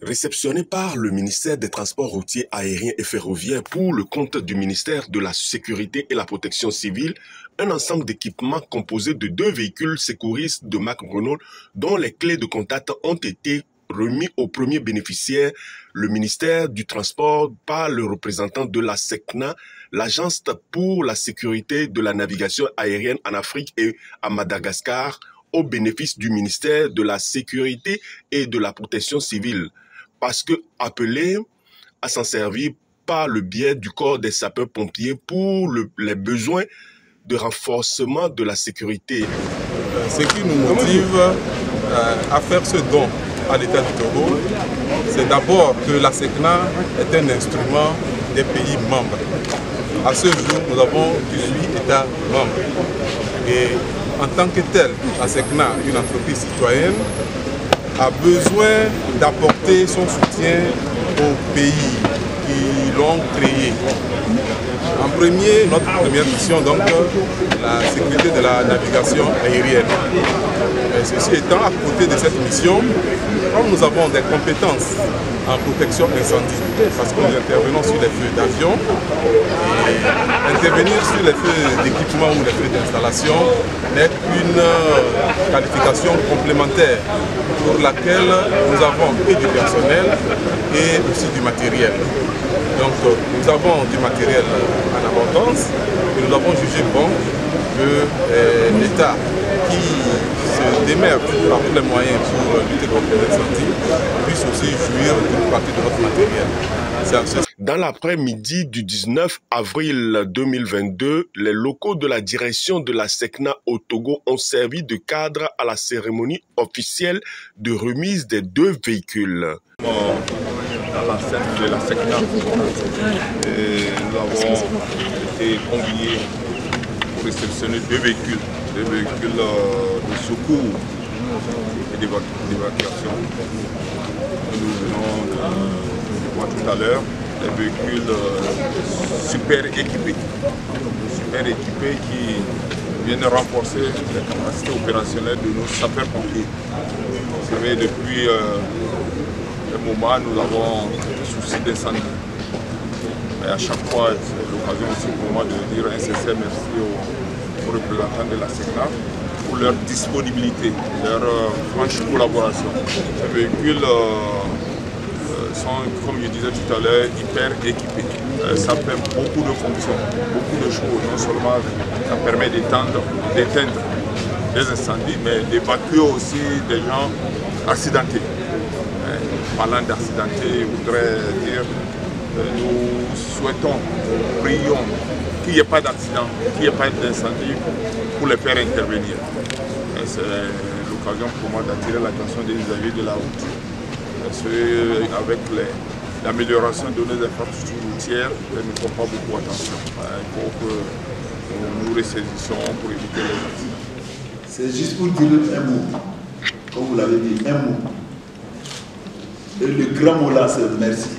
Réceptionné par le ministère des Transports routiers, aériens et ferroviaires pour le compte du ministère de la Sécurité et la Protection civile, un ensemble d'équipements composé de 2 véhicules secouristes de marque Renault dont les clés de contact ont été remis au premier bénéficiaire, le ministère du Transport par le représentant de la SECNA, l'Agence pour la sécurité de la navigation aérienne en Afrique et à Madagascar, au bénéfice du ministère de la Sécurité et de la Protection civile, parce que appelé à s'en servir par le biais du corps des sapeurs-pompiers pour les besoins de renforcement de la sécurité. Ce qui nous motive à faire ce don à l'État du Togo, c'est d'abord que la SECNA est un instrument des pays membres. À ce jour, nous avons 18 États membres. Et en tant que tel, la SECNA, une entreprise citoyenne, a besoin d'apporter son soutien aux pays qui l'ont créé. En premier, notre première mission, donc, la sécurité de la navigation aérienne. Et ceci étant, à côté de cette mission, comme nous avons des compétences en protection incendie, parce que nous intervenons sur les feux d'avion, et intervenir sur les feux d'équipement ou les feux d'installation n'est qu'une qualification complémentaire pour laquelle nous avons et du personnel et aussi du matériel. Donc nous avons du matériel en abondance et nous avons jugé bon que l'État qui se démerde par tous les moyens pour lutter contre les incendies puisse aussi jouir d'une partie de notre matériel. Dans l'après-midi du 19 avril 2022, les locaux de la direction de la SECNA au Togo ont servi de cadre à la cérémonie officielle de remise des 2 véhicules. Dans l'enceinte de la SECNA, nous avons été conviés pour réceptionner 2 véhicules de secours et d'évacuation. Nous venons de voir tout à l'heure des véhicules super équipés qui viennent renforcer les capacités opérationnelles de nos sapeurs-pompiers. Vous savez, depuis un moment, nous avons des soucis d'incendie. Et à chaque fois, c'est l'occasion aussi pour moi de dire un sincère merci aux représentants de la SECNA pour leur disponibilité, leur franche collaboration. Ces véhicules sont, comme je disais tout à l'heure, hyper équipés. Ça fait beaucoup de fonctions, beaucoup de choses. Non seulement ça permet d'éteindre des incendies, mais d'évacuer aussi des gens accidentés. Parlant d'accidentés, je voudrais dire que nous souhaitons, prions qu'il n'y ait pas d'accident, qu'il n'y ait pas d'incendie pour les faire intervenir. C'est l'occasion pour moi d'attirer l'attention des usagers de la route. Avec l'amélioration de nos infrastructures routières, elles ne font pas beaucoup attention. Il faut que nous nous ressaisissions pour éviter les accidents. C'est juste pour dire un mot, comme vous l'avez dit, un mot. Et le grand mot là, c'est merci.